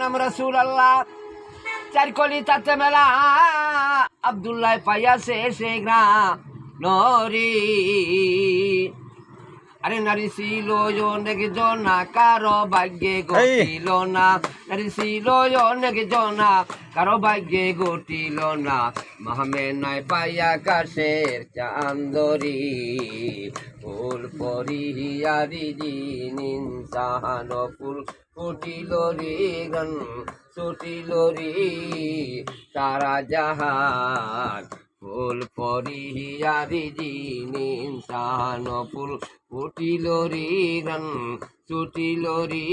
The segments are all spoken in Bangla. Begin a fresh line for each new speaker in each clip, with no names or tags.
নাম রাসূলুল্লাহ চার কলি তাতে মেলা আব্দুল্লাহ পাইয়াছে সে গ্রাম নরি আরে নারী ছিল অনেক জনা কারো ভাগ্যে ঘটিল না নারী ছিল অনেক জনা কারো ভাগ্যে ঘটিল না মাহমে নাই পাইয়া কাশের চান্দরি ফুল পরিয়ারি জিনিন সাহান ফুল ফুটিল রে গান ছুটিল রে সারা জাহান ফুল পরিয়ারি জিনিন সাহান ফুল ফুটিল রে গান ছুটিল রে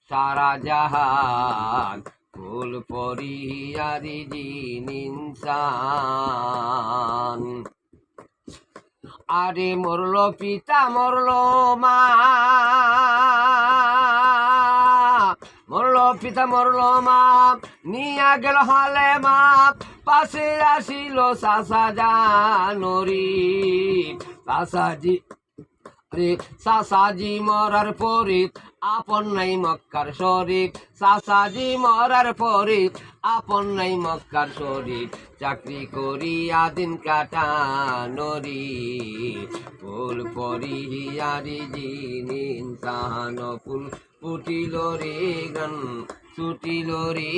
সারা জাহান ফুল পরিয়ারি জিনিন সান আরে মরলো পিতা মরলো মা মরলো পিতা মরলো মা নিয়া গেল হালে মা পাশে আসিল সাসা জানরি সাসাজি রে সাসাজি মরার পরে আপন নাই মক্কার শরীফ সাসাজি মরার পরে আপন নাই মক্কার শরীফ চাকরি করিয়া দিন কাটানরি ফুল পরিয়ারি জিনিন সাহান ফুল ফুটিল রে গান ছুটিল রে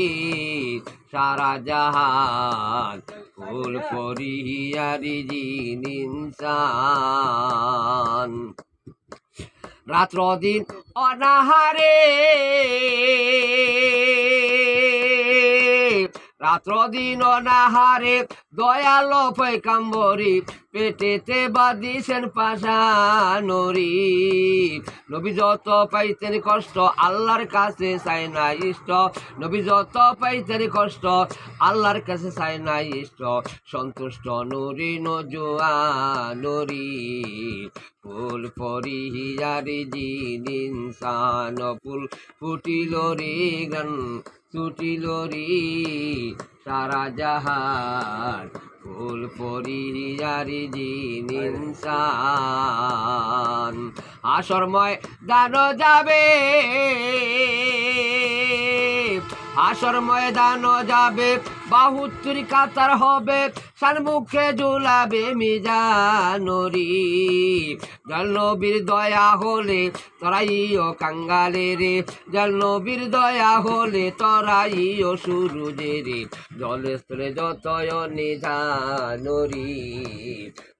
সারা জাহান ফুল পরিয়ারি জিনিন সান রাত্র দিন অনাহারে রাত্র দিন অনাহারে দয়াল পয়গাম্বরি পেটেতে বাঁধিছেন পাশানরি নবী যত পাইতেন কষ্ট আল্লাহর কাছে চাই না ইষ্ট নবী যত পাইতেন কষ্ট আল্লাহর কাছে চাই না ইষ্ট সন্তুষ্ট নুরি নজুয়া নুরি ফুল পরিয়ারি জিনিন সান ফুল ফুটিল রে গান ছুটিল রে সারা জাহান ফুল পরিয়ারি জিনিন সান হাসরময় দান যাবে হাসর ময়দান যাবে বাহুত্তর কাতার হবে সানমুখে ঝুলাবে মিজানরি জল নবীর দয়া হলে তরাইও কাঙ্গালে রে জল নবীর দয়া হলে তরাইও সুরুজে রে জলে স্থলে যতয় নিজানরি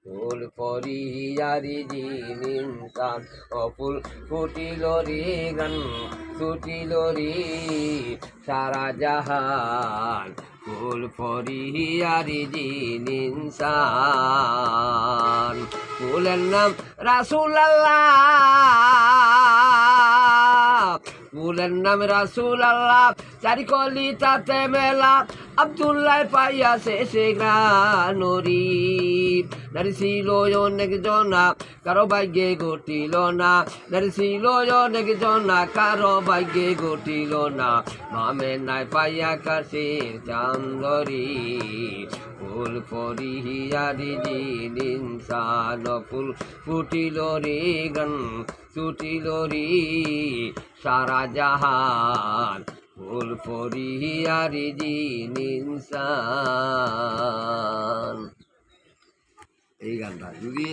ফুল পরিয়ারি জিনিন সান ফুল ফুটিল রে গান ছুটিল রে সারা জাহান ফুল পরিয়ারি জিনিন সান ফুলের নাম রাসূলুল্লাহ ফুলের নাম রাসূলুল্লাহ চারি কলি তাতে মেলা আব্দুল্লাহ পাইয়াছে সে গ্রানরি নারী ছিল অনেক জনা কারো ভাগ্যে ঘটিল না নারী ছিল অনেক জনা কারো ভাগ্যে ঘটিল না মামে নাই পাইয়া কাশের চান্দরি ফুল পরিয়ারি জিনিন সান ফুল ফুটিল রে গান ছুটিল রে সারা জাহান ফুল পরিয়ারি জিনিন সান এই গানটা যদি